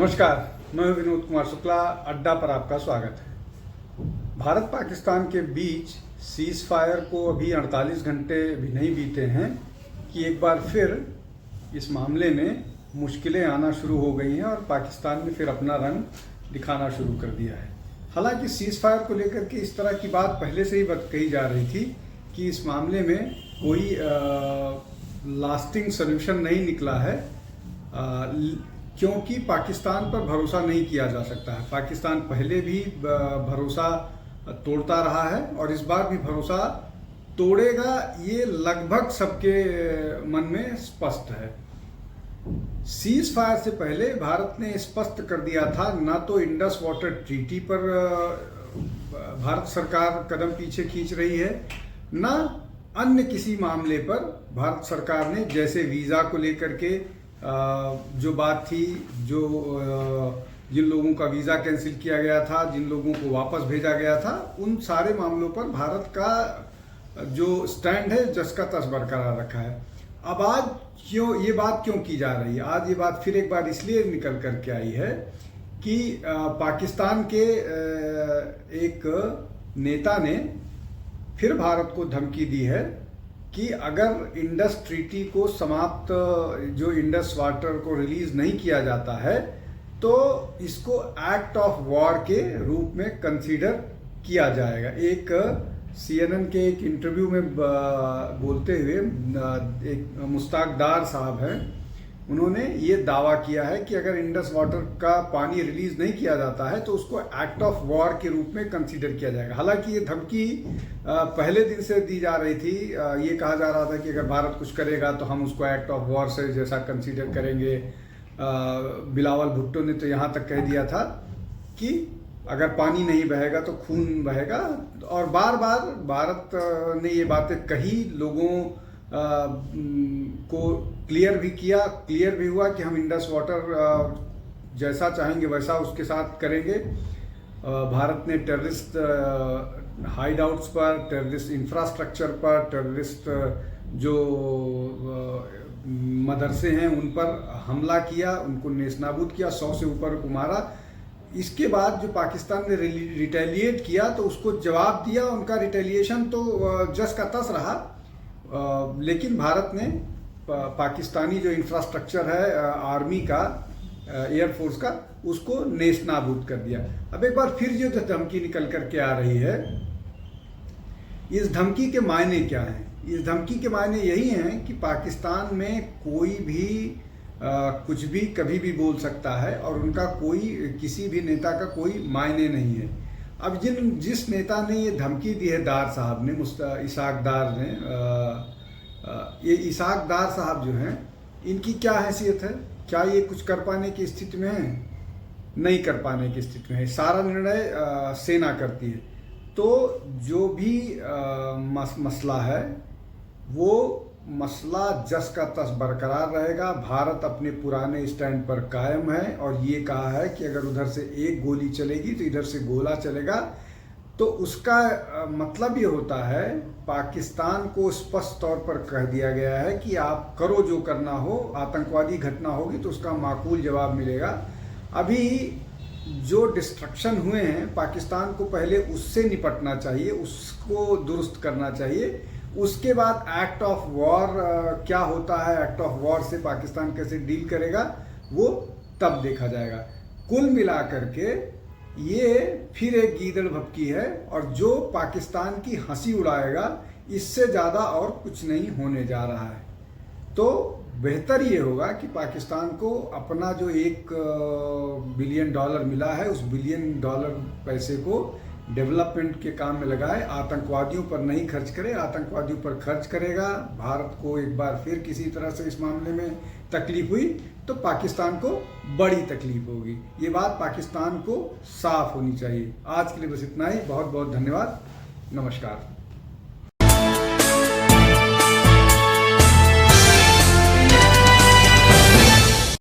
नमस्कार, मैं विनोद कुमार शुक्ला। अड्डा पर आपका स्वागत है। भारत पाकिस्तान के बीच सीज फायर को अभी 48 घंटे भी नहीं बीते हैं कि एक बार फिर इस मामले में मुश्किलें आना शुरू हो गई हैं और पाकिस्तान ने फिर अपना रंग दिखाना शुरू कर दिया है। हालांकि सीज फायर को लेकर के इस तरह की बात पहले से ही कही जा रही थी कि इस मामले में कोई लास्टिंग सॉल्यूशन नहीं निकला है, क्योंकि पाकिस्तान पर भरोसा नहीं किया जा सकता है। पाकिस्तान पहले भी भरोसा तोड़ता रहा है और इस बार भी भरोसा तोड़ेगा, ये लगभग सबके मन में स्पष्ट है। सीज फायर से पहले भारत ने स्पष्ट कर दिया था, ना तो इंडस वाटर ट्रीटी पर भारत सरकार कदम पीछे खींच रही है, ना अन्य किसी मामले पर भारत सरकार ने, जैसे वीज़ा को लेकर के जो बात थी, जो जिन लोगों का वीज़ा कैंसिल किया गया था, जिन लोगों को वापस भेजा गया था, उन सारे मामलों पर भारत का जो स्टैंड है जस का तस बरकरार रखा है। अब आज ये बात क्यों की जा रही है? आज ये बात फिर एक बार इसलिए निकल कर के आई है कि पाकिस्तान के एक नेता ने फिर भारत को धमकी दी है कि अगर इंडस ट्रीटी को समाप्त, जो इंडस वाटर को रिलीज नहीं किया जाता है, तो इसको एक्ट ऑफ वॉर के रूप में कंसीडर किया जाएगा। एक CNN के एक इंटरव्यू में बोलते हुए एक मुश्ताक डार साहब हैं, उन्होंने ये दावा किया है कि अगर इंडस वाटर का पानी रिलीज नहीं किया जाता है तो उसको एक्ट ऑफ वॉर के रूप में कंसीडर किया जाएगा। हालांकि ये धमकी पहले दिन से दी जा रही थी। ये कहा जा रहा था कि अगर भारत कुछ करेगा तो हम उसको एक्ट ऑफ वॉर से जैसा कंसीडर करेंगे। बिलावल भुट्टो ने तो यहाँ तक कह दिया था कि अगर पानी नहीं बहेगा तो खून बहेगा, और बार बार भारत ने ये बातें कही, लोगों को क्लियर भी हुआ कि हम इंडस वाटर जैसा चाहेंगे वैसा उसके साथ करेंगे। भारत ने टेररिस्ट हाइड आउट्स पर, टेररिस्ट इंफ्रास्ट्रक्चर पर, टेररिस्ट जो मदरसे हैं उन पर हमला किया, उनको नेस्तनाबूद किया, 100 से ऊपर को मारा। इसके बाद जो पाकिस्तान ने रिटेलिएट किया तो उसको जवाब दिया, उनका रिटेलिएशन तो जस का तस रहा, लेकिन भारत ने पाकिस्तानी जो इंफ्रास्ट्रक्चर है आर्मी का, एयरफोर्स का, उसको नेस्तनाबूद कर दिया। अब एक बार फिर जो धमकी निकल करके आ रही है, इस धमकी के मायने क्या हैं? इस धमकी के मायने यही हैं कि पाकिस्तान में कोई भी कुछ भी कभी भी बोल सकता है और उनका कोई, किसी भी नेता का कोई मायने नहीं है। अब जिस नेता ने ये धमकी दी है, डार साहब ने, इसाक डार ने, ये इसाक डार साहब जो हैं, इनकी क्या हैसियत है? क्या ये कुछ कर पाने की स्थिति में है? नहीं कर पाने की स्थिति में है। सारा निर्णय सेना करती है। तो जो भी मसला है वो मसला जस का तस बरकरार रहेगा। भारत अपने पुराने स्टैंड पर कायम है और ये कहा है कि अगर उधर से एक गोली चलेगी तो इधर से गोला चलेगा। तो उसका मतलब ये होता है, पाकिस्तान को स्पष्ट तौर पर कह दिया गया है कि आप करो जो करना हो, आतंकवादी घटना होगी तो उसका माकूल जवाब मिलेगा। अभी जो डिस्ट्रक्शन हुए हैं, पाकिस्तान को पहले उससे निपटना चाहिए, उसको दुरुस्त करना चाहिए। उसके बाद एक्ट ऑफ वॉर क्या होता है, एक्ट ऑफ वॉर से पाकिस्तान कैसे डील करेगा, वो तब देखा जाएगा। कुल मिलाकर के ये फिर एक गीदड़ भभकी है और जो पाकिस्तान की हंसी उड़ाएगा, इससे ज़्यादा और कुछ नहीं होने जा रहा है। तो बेहतर ये होगा कि पाकिस्तान को अपना जो $1 बिलियन मिला है, उस $1 बिलियन पैसे को डेवलपमेंट के काम में लगाए, आतंकवादियों पर नहीं खर्च करे। आतंकवादियों पर खर्च करेगा, भारत को एक बार फिर किसी तरह से इस मामले में तकलीफ हुई तो पाकिस्तान को बड़ी तकलीफ होगी। ये बात पाकिस्तान को साफ होनी चाहिए। आज के लिए बस इतना ही। बहुत बहुत धन्यवाद। नमस्कार।